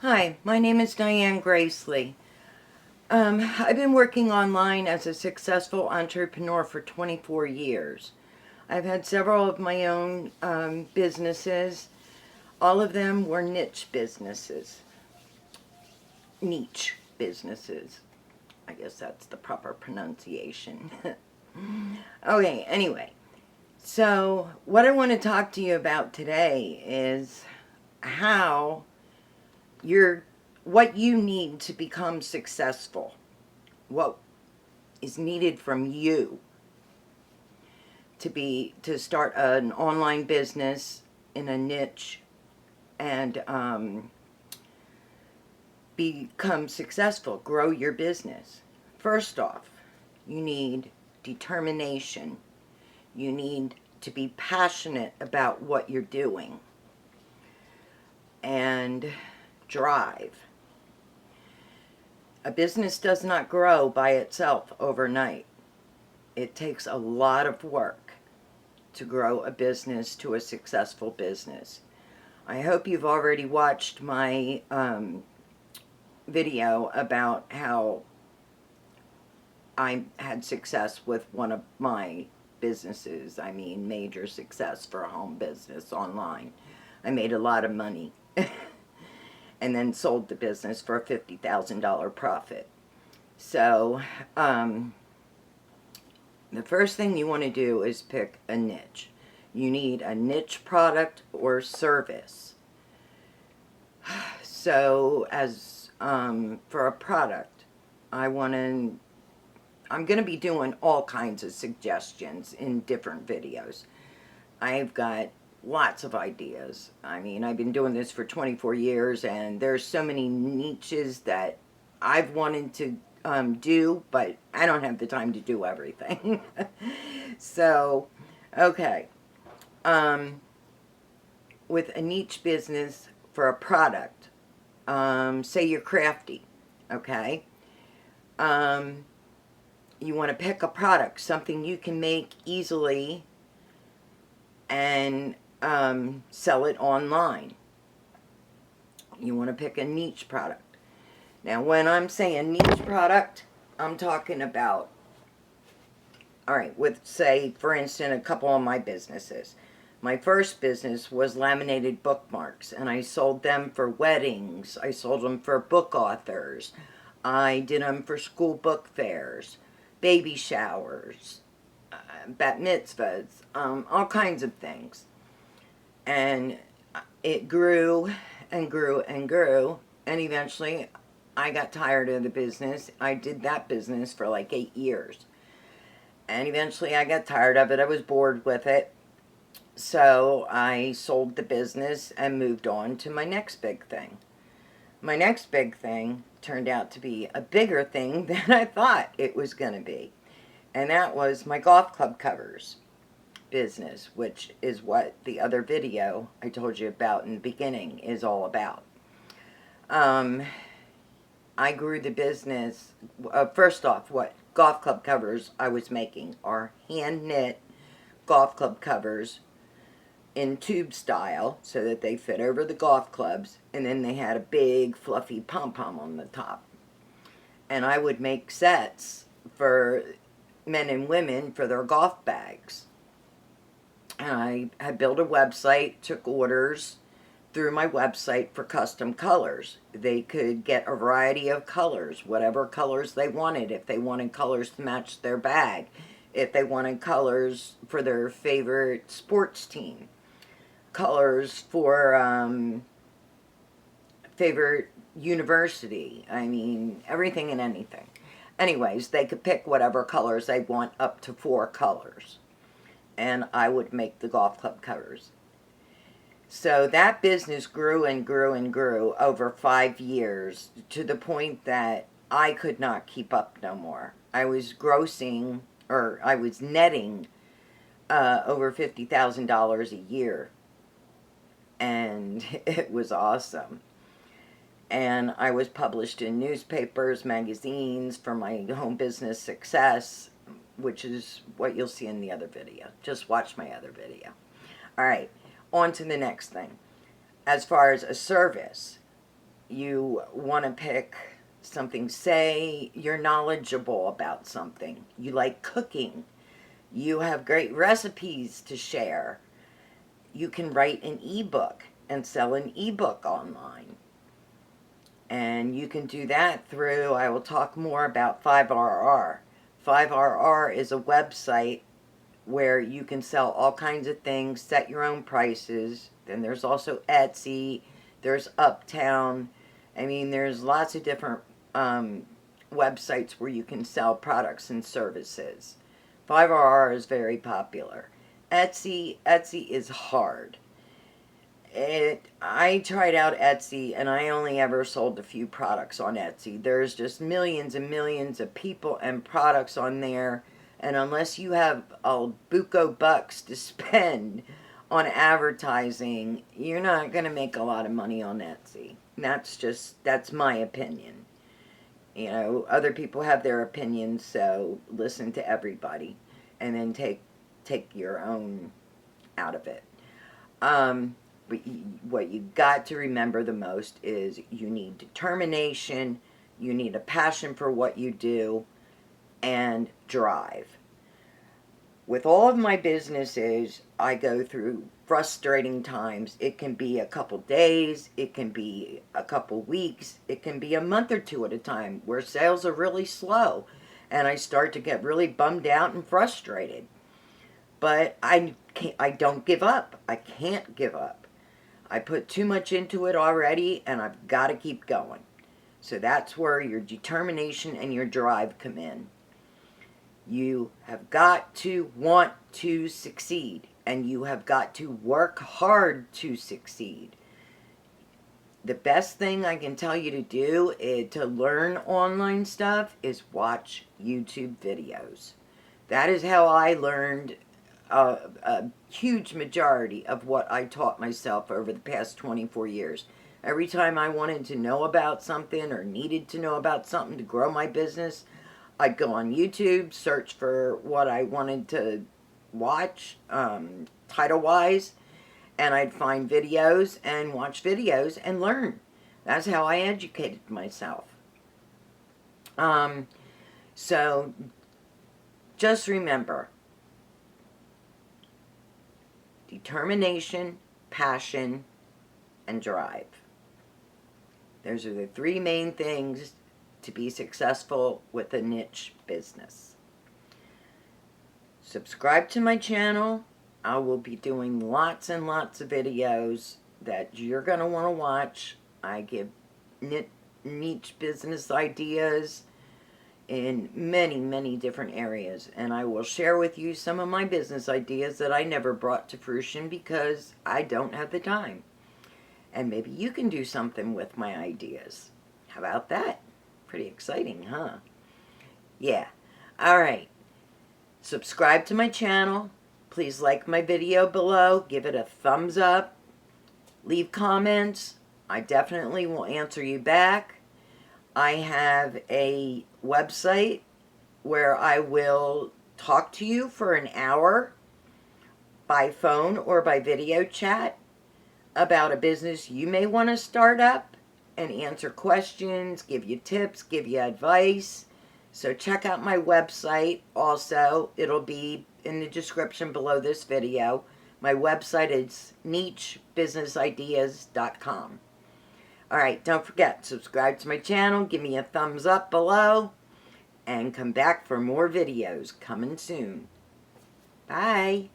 Hi, my name is Diane Gracely. I've been working online as a successful entrepreneur for 24 years. I've had several of my own businesses. All of them were niche businesses. Niche businesses. I guess that's the proper pronunciation. Okay, anyway. So, what I want to talk to you about today is how you're what you need to become successful. What is needed from you to start an online business in a niche and become successful, grow your business. First off, you need determination. You need to be passionate about what you're doing and drive. A business does not grow by itself overnight. It takes a lot of work to grow a business to a successful business. I hope you've already watched my video about how I had success with one of my businesses. I mean, major success for a home business online. I made a lot of money and then sold the business for a $50,000 profit. So, the first thing you want to do is pick a niche. You need a niche product or service. So, as for a product, I'm going to be doing all kinds of suggestions in different videos. I've got lots of ideas. I mean, I've been doing this for 24 years, and there's so many niches that I've wanted to do, but I don't have the time to do everything. So, okay. With a niche business for a product, say you're crafty, okay? You want to pick a product, something you can make easily and sell it online. You want to pick a niche product. Now, when I'm saying niche product, I'm talking about, all right, with, say, for instance, a couple of my businesses. My first business was laminated bookmarks, and I sold them for weddings. I sold them for book authors. I did them for school book fairs, baby showers, bat mitzvahs, all kinds of things. And it grew and grew and grew, and eventually I got tired of the business. I did that business for like 8 years. And eventually I got tired of it. I was bored with it. So I sold the business and moved on to my next big thing. My next big thing turned out to be a bigger thing than I thought it was going to be. And that was my golf club covers business, which is what the other video I told you about in the beginning is all about. I grew the business, first off, what golf club covers I was making are hand knit golf club covers in tube style so that they fit over the golf clubs, and then they had a big fluffy pom-pom on the top. And I would make sets for men and women for their golf bags. And I had built a website, took orders through my website for custom colors. They could get a variety of colors, whatever colors they wanted. If they wanted colors to match their bag, if they wanted colors for their favorite sports team, colors for favorite university. I mean, everything and anything. Anyways, they could pick whatever colors they want, up to 4 colors. And I would make the golf club covers. So that business grew and grew and grew over 5 years to the point that I could not keep up no more. I was grossing, or I was netting over $50,000 a year. And it was awesome. And I was published in newspapers, magazines for my home business success, which is what you'll see in the other video. Just watch my other video. All right, on to the next thing. As far as a service, You want to pick something, say you're knowledgeable about something. You like cooking. You have great recipes to share. You can write an ebook and sell an ebook online. And you can do that through, I will talk more about 5RR. 5RR is a website where you can sell all kinds of things, set your own prices. Then there's also Etsy, there's Uptown. I mean, there's lots of different websites where you can sell products and services. 5RR is very popular. Etsy is hard. I tried out Etsy and I only ever sold a few products on Etsy. There's just millions and millions of people and products on there, and unless you have a buco bucks to spend on advertising, you're not going to make a lot of money on Etsy. That's my opinion. You know, other people have their opinions, so listen to everybody and then take your own out of it. But what you got to remember the most is you need determination, you need a passion for what you do, and drive. With all of my businesses, I go through frustrating times. It can be a couple days, it can be a couple weeks, it can be a month or two at a time where sales are really slow and I start to get really bummed out and frustrated. But I don't give up. I can't give up. I put too much into it already, and I've got to keep going. So that's where your determination and your drive come in. You have got to want to succeed, and you have got to work hard to succeed. The best thing I can tell you to do to learn online stuff is watch YouTube videos. That is how I learned a huge majority of what I taught myself over the past 24 years. Every time I wanted to know about something or needed to know about something to grow my business, I'd go on YouTube, search for what I wanted to watch, title-wise, and I'd find videos and watch videos and learn. That's how I educated myself. So just remember, determination, passion, and drive. Those are the three main things to be successful with a niche business. Subscribe to my channel. I will be doing lots and lots of videos that you're going to want to watch. I give niche business ideas in many, many different areas, and I will share with you some of my business ideas that I never brought to fruition because I don't have the time. And maybe you can do something with my ideas. How about that? Pretty exciting, huh? Yeah. All right. Subscribe to my channel. Please like my video below. Give it a thumbs up. Leave comments. I definitely will answer you back. I have a website where I will talk to you for an hour by phone or by video chat about a business you may want to start up and answer questions, give you tips, give you advice. So check out my website also. It'll be in the description below this video. My website is nichebusinessideas.com. Alright, don't forget, subscribe to my channel, give me a thumbs up below, and come back for more videos coming soon. Bye!